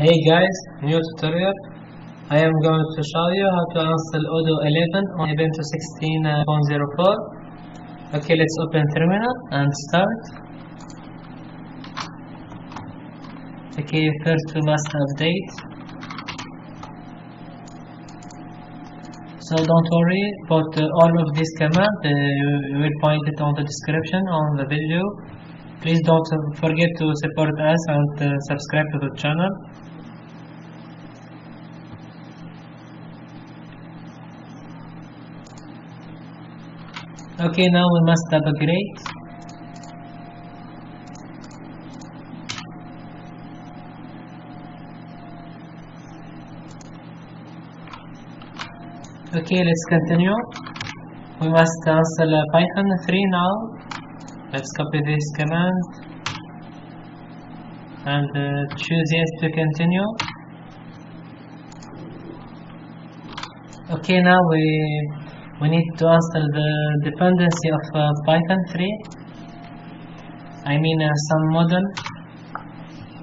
Hey guys, new tutorial. I am going to show you how to install Odoo 11 on Ubuntu 16.04. Okay, let's open terminal and start. Okay, first we must update. So don't worry about all of this command, you will find it on the description on the video. Please don't forget to support us and subscribe to the channel. Okay, now we must upgrade. Okay, let's continue. We must install Python 3 now. Let's copy this command and choose yes to continue. Okay, now we need to install the dependency of Python 3. I mean some model.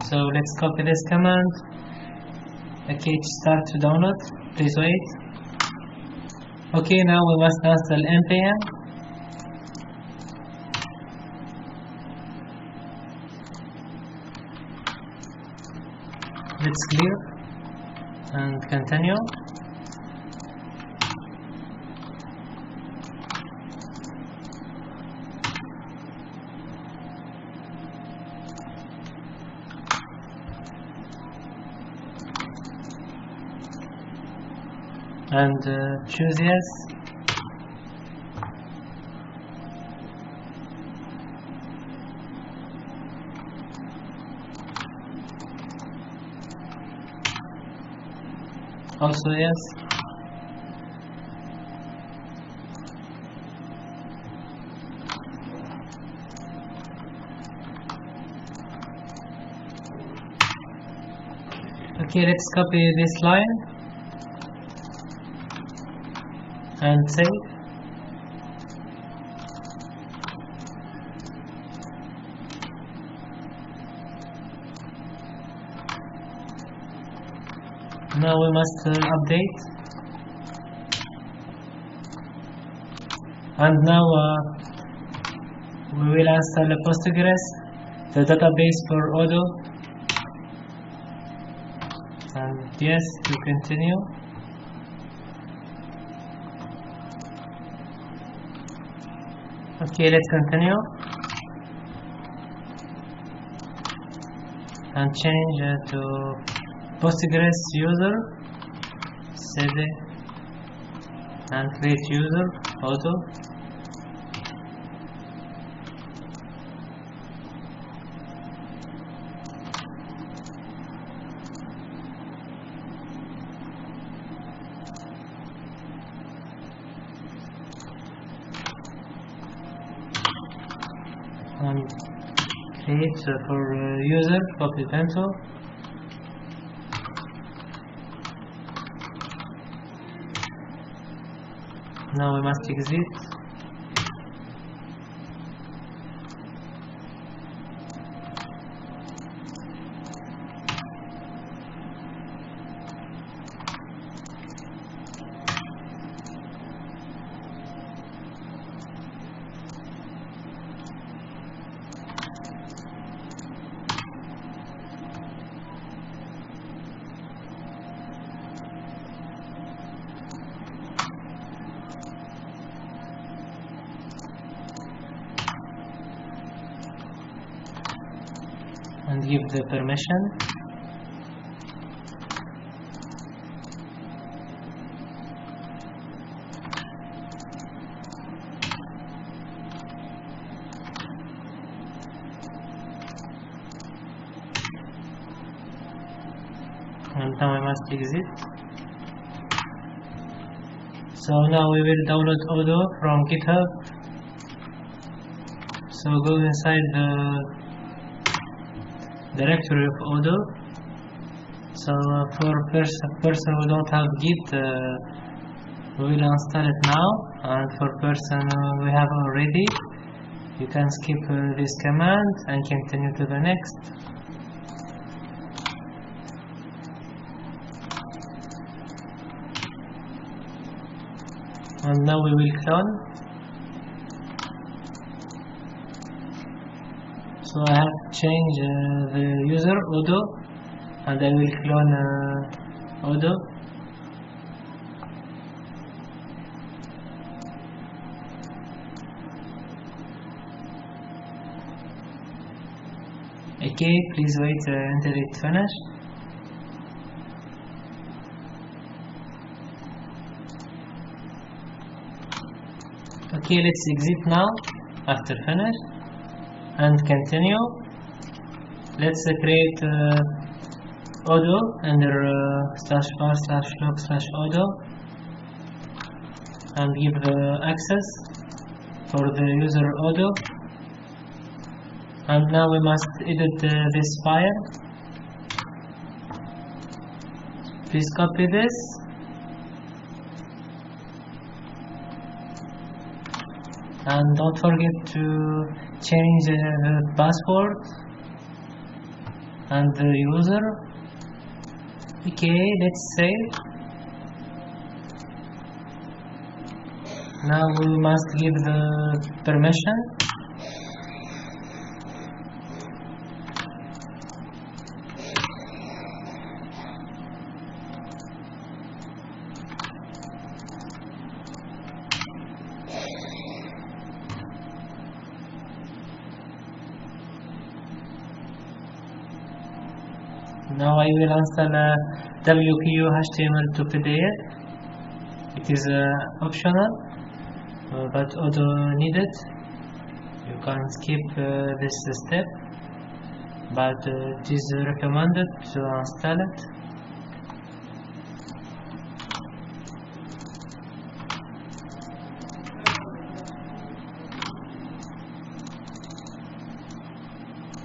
So let's copy this command. Okay, it start to download. Please wait. Okay, now we must install npm. Let's clear and continue. And choose yes. Also yes. Okay, let's copy this line and save. Now we must update, and now we will install Postgres, the database for Odoo, and yes to continue. Okay, let's continue and change to Postgres user cd and create user Odoo. And create for user copy Ubuntu. Now we must exit. And give the permission. And now we must exit. So now we will download Odoo from Github. So go inside the directory of Odoo. So for person who don't have Git, we will install it now, and for person we have already, you can skip this command and continue to the next. and now we will clone. So I have changed the user Odoo, and I will clone Odoo. Okay, please wait until it finishes. Okay, let's exit now after finish and continue. Let's create Odoo under /var/log/Odoo and give access for the user Odoo. And now we must edit this file. Please copy this and don't forget to change the password and the user. Okay, let's save. Now we must give the permission. Now I will install WQ HTML to PDF. It is optional, but Odoo needed. You can skip this step, but it is recommended to install it.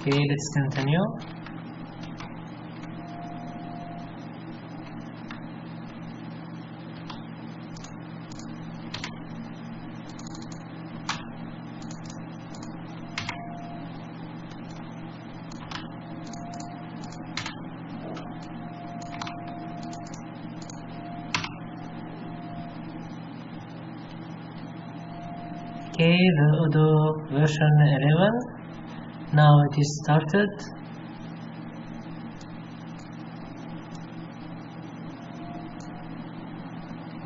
Okay, let's continue. Okay, the Odoo version 11. Now it is started.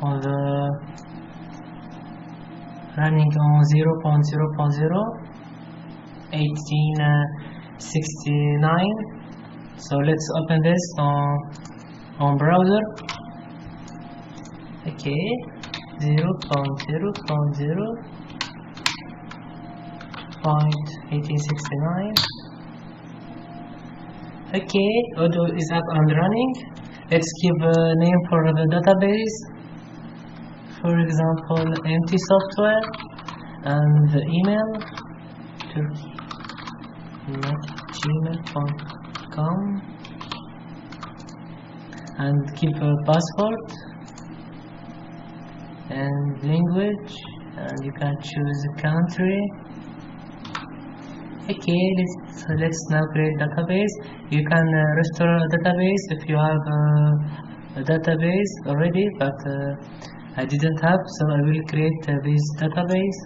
On the running on 0.0.0 1869. So let's open this on browser. Okay, 0.0.0 .1869. Okay, Odoo is up and running. Let's give a name for the database. For example, empty software, and the email to gmail.com, and give a password and language, and you can choose a country. Okay, let's now create database. You can restore a database if you have a database already, but I didn't have, so I will create this database.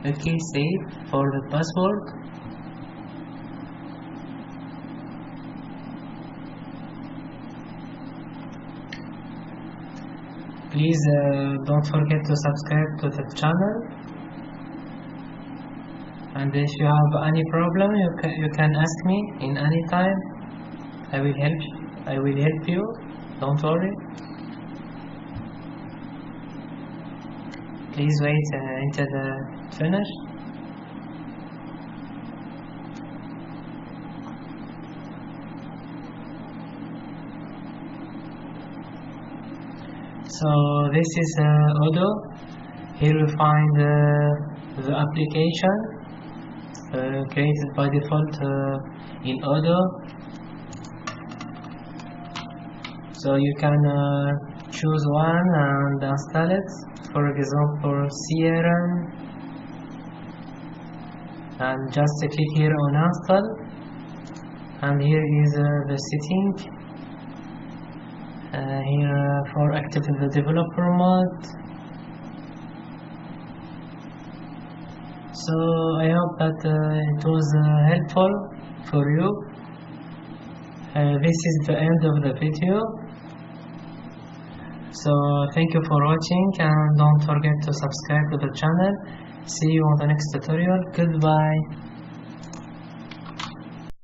Okay, save for the password. Please don't forget to subscribe to the channel. And if you have any problem, you can ask me in any time. I will help you. Don't worry. Please wait until finish. So this is Odoo. Here we find the application created by default in Odoo. So you can choose one and install it. For example, CRM, and just click here on install, and here is the setting, here for active in the developer mode. So I hope that it was helpful for you. This is the end of the video. So thank you for watching, and don't forget to subscribe to the channel. See you on the next tutorial. Goodbye.